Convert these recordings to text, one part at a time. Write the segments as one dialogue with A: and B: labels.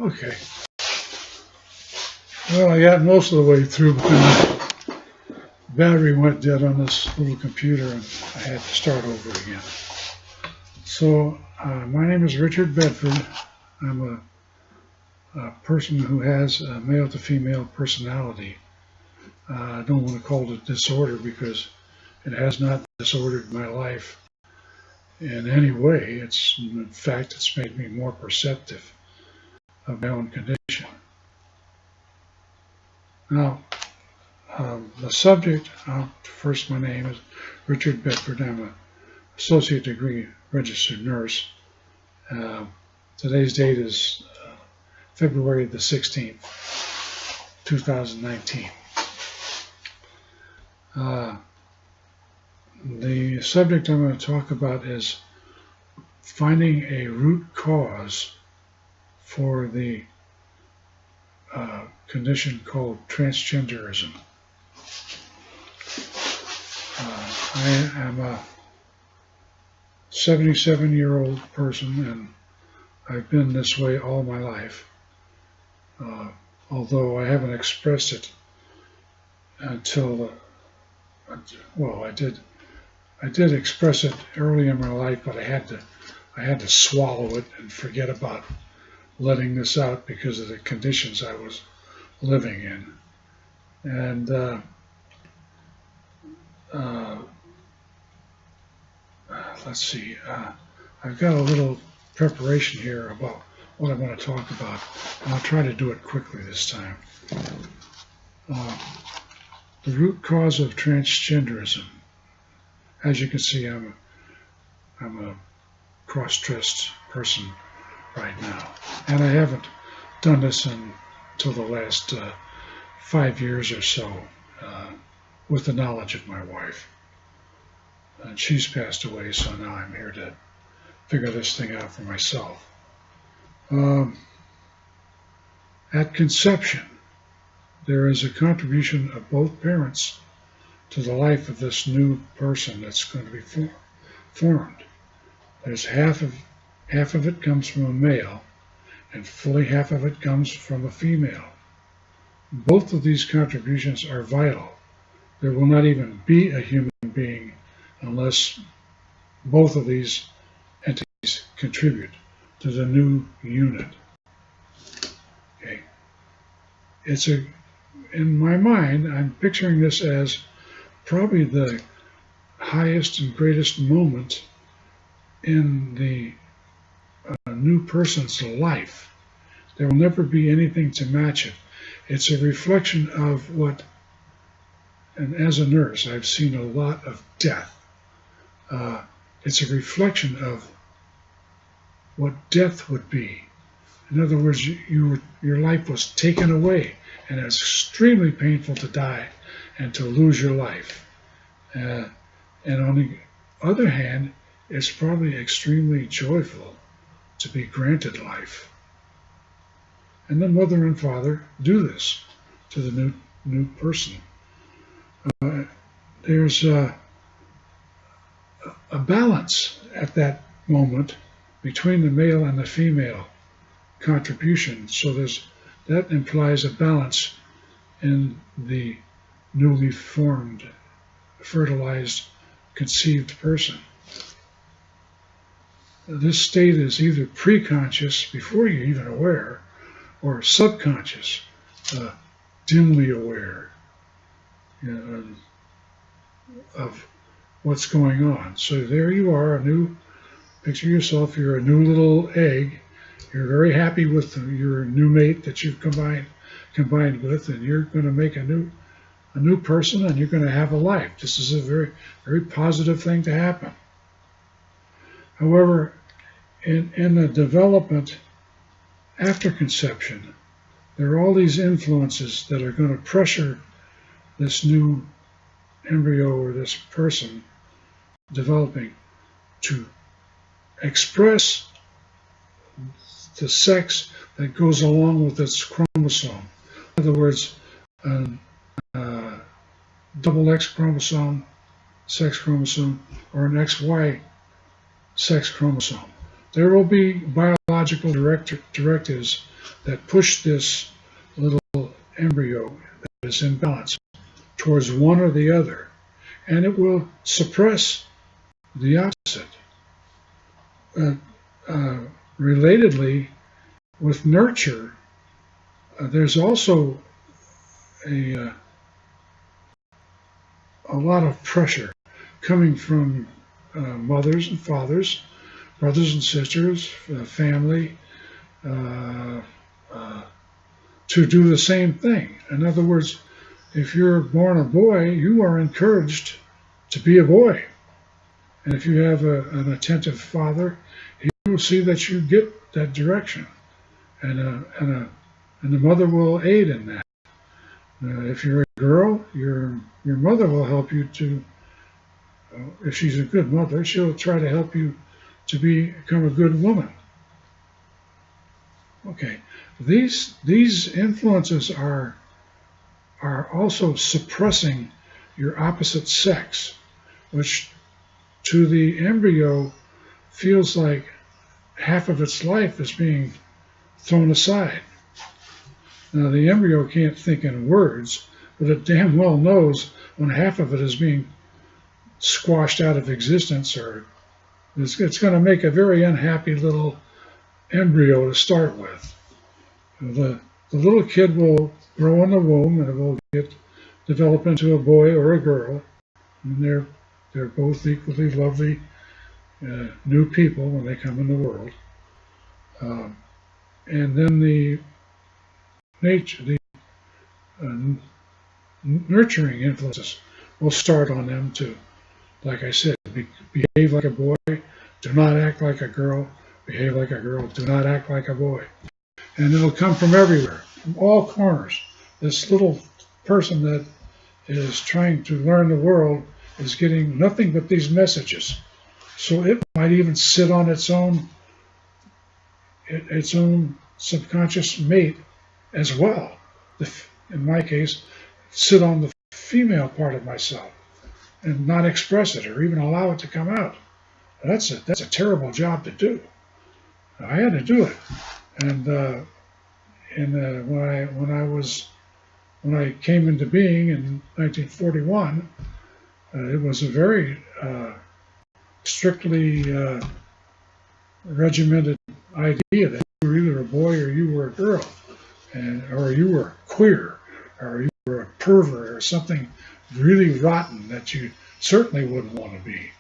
A: Okay. Well, I got most of the way through, but then the battery went dead on this little computer and I had to start over again. So, my name is Richard Bedford. I'm a person who has a male to female personality. I don't want to call it a disorder because it has not disordered my life in any way. In fact, it's made me more perceptive of my own condition. Now, the subject, first, my name is Richard Bedford. I'm an associate degree registered nurse. Today's date is February the 16th, 2019. The subject I'm going to talk about is finding a root cause for the condition called transgenderism. I am a 77-year-old person, and I've been this way all my life, although I haven't expressed it until, well, I did express it early in my life, but I had to swallow it and forget about letting this out because of the conditions I was living in. And let's see, I've got a little preparation here about what I'm going to talk about, and I'll try to do it quickly this time. The root cause of transgenderism. As you can see, I'm a cross-dressed person right now, and I haven't done this until the last 5 years or so, with the knowledge of my wife. And she's passed away, so now I'm here to figure this thing out for myself. At conception, there is a contribution of both parents to the life of this new person that's going to be formed. There's half of it comes from a male, and fully half of it comes from a female. Both of these contributions are vital. There will not even be a human being unless both of these entities contribute to the new unit. Okay. In my mind, I'm picturing this as probably the highest and greatest moment in the new person's life. There will never be anything to match it. It's a reflection of what, and as a nurse, I've seen a lot of death. It's a reflection of what death would be. In other words, your life was taken away, and it's extremely painful to die and to lose your life. And on the other hand, it's probably extremely joyful to be granted life. And the mother and father do this to the new person. There's a balance at that moment between the male and the female contribution. So that implies a balance in the newly formed, fertilized, conceived person. This state is either preconscious, before you're even aware, or subconscious, dimly aware, of what's going on. So there you are, picture yourself, you're a new little egg. You're very happy with your new mate that you've combined with, and you're going to make a new person, and you're going to have a life. This is a very, very positive thing to happen. However, in the development after conception, there are all these influences that are going to pressure this new embryo or this person developing to express the sex that goes along with its chromosome. In other words, double X chromosome, sex chromosome, or an XY sex chromosome. there will be biological directives that push this little embryo that is in balance towards one or the other, and it will suppress the opposite. Relatedly, with nurture, there's also a lot of pressure coming from mothers and fathers, brothers and sisters, family, to do the same thing. In other words, if you're born a boy, you are encouraged to be a boy. And if you have an attentive father, he will see that you get that direction. And the mother will aid in that. If you're a girl, your mother will help you to, if she's a good mother, she'll try to help you to become a good woman. Okay, these influences are also suppressing your opposite sex, which to the embryo feels like half of its life is being thrown aside. Now, the embryo can't think in words, but it damn well knows when half of it is being squashed out of existence, or it's going to make a very unhappy little embryo to start with. The little kid will grow in the womb and it will develop into a boy or a girl, and they're both equally lovely new people when they come in the world. And then the nurturing influences will start on them to, like I said, behave like a boy, do not act like a girl, behave like a girl, do not act like a boy. And it'll come from everywhere, from all corners. This little person that is trying to learn the world is getting nothing but these messages. So it might even sit on its own subconscious mate as well. In my case, sit on the female part of myself and not express it or even allow it to come out. That's a terrible job to do. I had to do it, and when I came into being in 1941, it was a very strictly regimented idea that you were either a boy or you were a girl, or you were queer, or you were a pervert, or something really rotten that you certainly wouldn't want to be.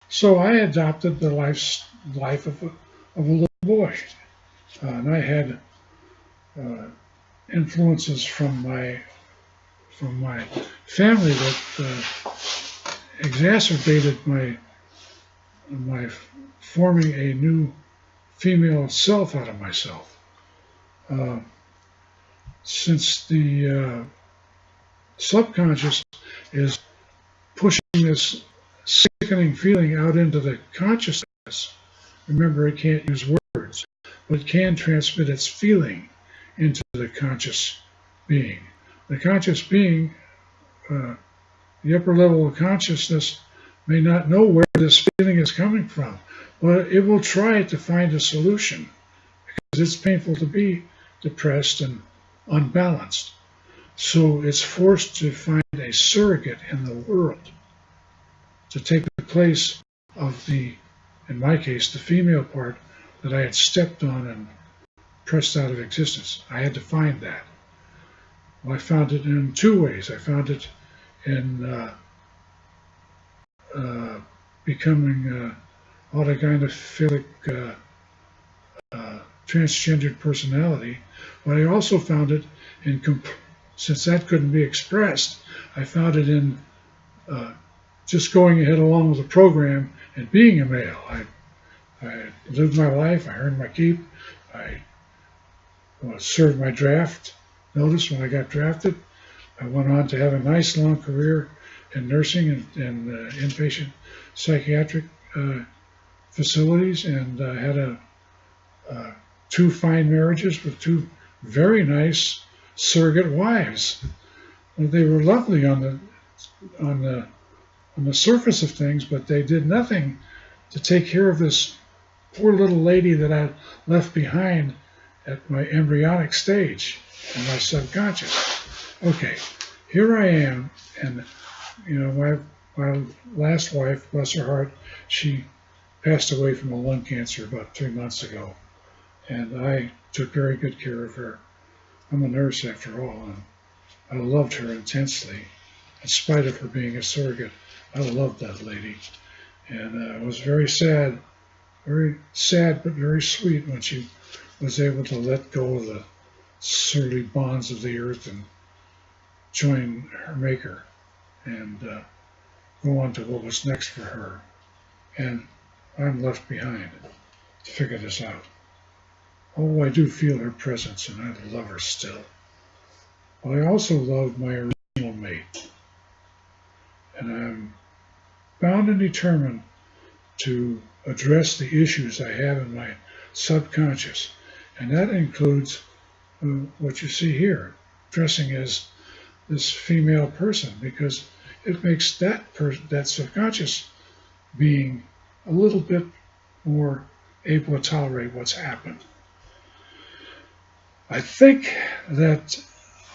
A: So I adopted the life of a little boy, and I had influences from my family that exacerbated my forming a new female self out of myself. Since the subconscious is pushing this sickening feeling out into the consciousness, remember it can't use words, but it can transmit its feeling into the conscious being. The conscious being, the upper level of consciousness, may not know where this feeling is coming from, but it will try to find a solution because it's painful to be depressed and unbalanced. So it's forced to find a surrogate in the world to take the place of in my case, the female part that I had stepped on and pressed out of existence. I had to find that. Well, I found it in two ways. I found it in becoming autogynephilic transgendered personality, but I also found it in, since that couldn't be expressed, I found it in just going ahead along with the program and being a male. I lived my life, I earned my keep, I served my draft notice when I got drafted. I went on to have a nice long career in nursing and inpatient psychiatric facilities, and had two fine marriages with two very nice surrogate wives. They were lovely on the surface of things, but they did nothing to take care of this poor little lady that I left behind at my embryonic stage in my subconscious. Okay, here I am, and my last wife, bless her heart, she passed away from a lung cancer about 3 months ago, and I took very good care of her. I'm a nurse after all, and I loved her intensely. In spite of her being a surrogate, I loved that lady, and it was very sad but very sweet when she was able to let go of the surly bonds of the earth and join her maker and go on to what was next for her. And I'm left behind to figure this out. Oh, I do feel her presence, and I love her still. But I also love my original mate, and I'm bound and determined to address the issues I have in my subconscious, and that includes what you see here, dressing as this female person, because it makes that subconscious being a little bit more able to tolerate what's happened. I think that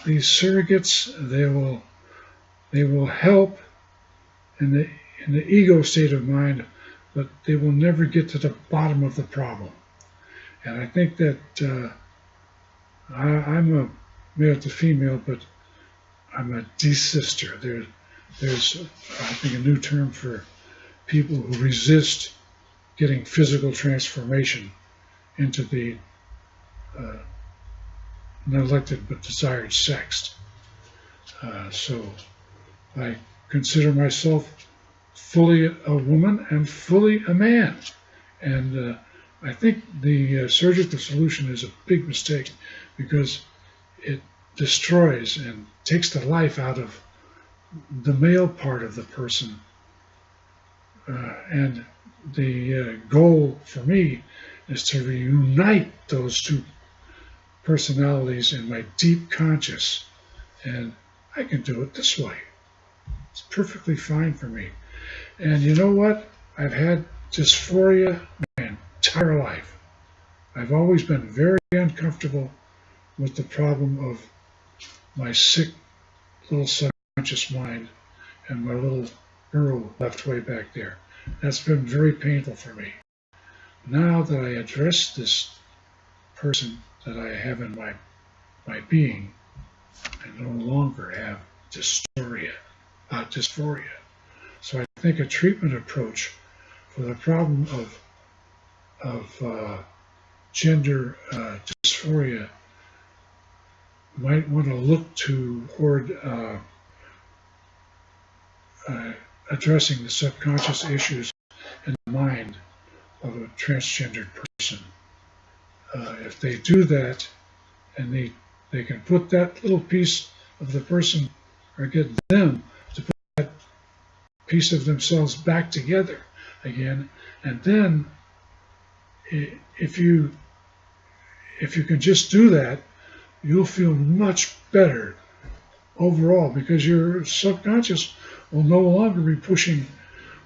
A: these surrogates, they will help in the ego state of mind, but they will never get to the bottom of the problem. And I think that I'm a male to female, but I'm a de-sister. There's I think a new term for people who resist getting physical transformation into the unelected but desired sex. So I consider myself fully a woman and fully a man. And I think the surgical solution is a big mistake because it destroys and takes the life out of the male part of the person. And the goal for me is to reunite those two personalities in my deep conscious. And I can do it this way. It's perfectly fine for me. And you know what? I've had dysphoria my entire life. I've always been very uncomfortable with the problem of my sick little subconscious mind and my little girl left way back there. That's been very painful for me. Now that I address this person that I have in my being, I no longer have dysphoria. So I think a treatment approach for the problem of gender dysphoria might want to look toward addressing the subconscious issues in the mind of a transgendered person. If they do that, and they can put that little piece of the person, or get them to put that piece of themselves back together again, and then if you can just do that, you'll feel much better overall, because your subconscious will no longer be pushing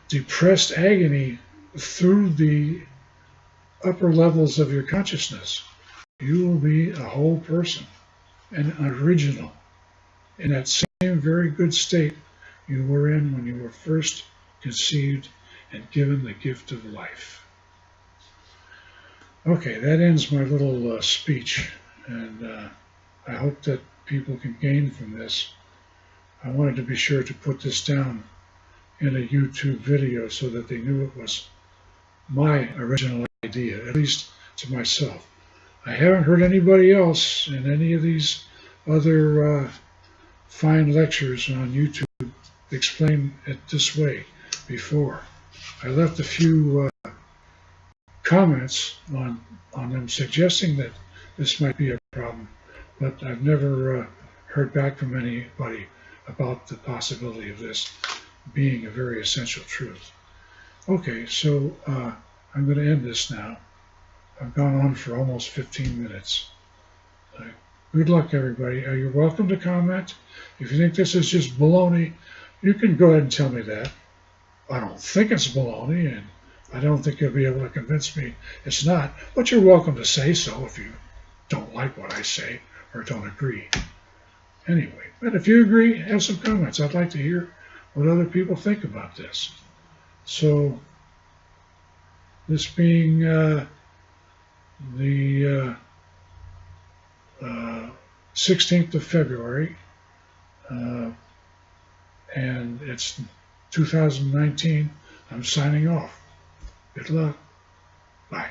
A: depressed agony through the upper levels of your consciousness. You will be a whole person, an original, in that same very good state you were in when you were first conceived and given the gift of life. Okay, that ends my little speech, and I hope that people can gain from this. I wanted to be sure to put this down in a YouTube video so that they knew it was my original idea, at least to myself. I haven't heard anybody else in any of these other fine lectures on YouTube explain it this way before. I left a few comments on them suggesting that this might be a problem, but I've never heard back from anybody about the possibility of this being a very essential truth. Okay, so I'm going to end this now. I've gone on for almost 15 minutes. Good luck, everybody. You're welcome to comment. If you think this is just baloney, you can go ahead and tell me that. I don't think it's baloney, and I don't think you'll be able to convince me it's not, but you're welcome to say so if you don't like what I say or don't agree. Anyway, but if you agree, have some comments. I'd like to hear what other people think about this. So, this being the 16th of February, and it's 2019, I'm signing off. Good luck. Bye.